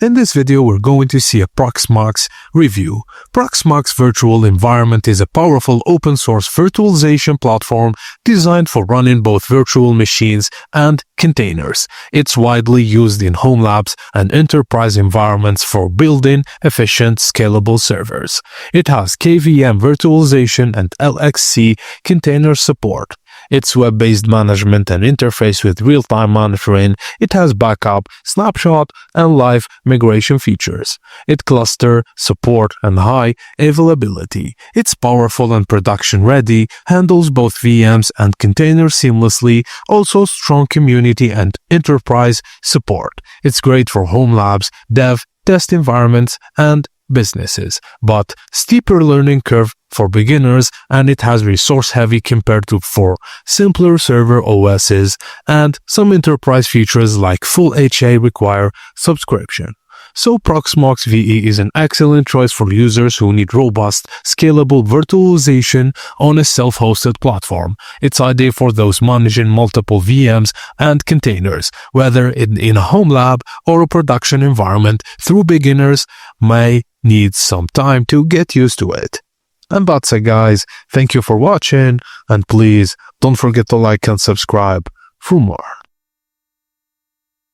In this video, we're going to see a Proxmox review. Proxmox Virtual Environment is a powerful open-source virtualization platform designed for running both virtual machines and containers. It's widely used in home labs and enterprise environments for building efficient, scalable servers. It has KVM virtualization and LXC container support. Its web-based management and interface with real-time monitoring. It has backup, snapshot, and live migration features. It cluster, support, and high availability. It's powerful and production-ready, handles both VMs and containers seamlessly, also strong community and enterprise support. It's great for home labs, dev, test environments, and businesses, but steeper learning curve for beginners, and it has resource heavy compared to for simpler server OSs, and some enterprise features like full HA require subscription. So Proxmox VE is an excellent choice for users who need robust, scalable virtualization on a self-hosted platform. It's ideal for those managing multiple VMs and containers, whether in a home lab or a production environment. Through beginners may need some time to get used to it. And that's it, guys. Thank you for watching, and please don't forget to like and subscribe for more.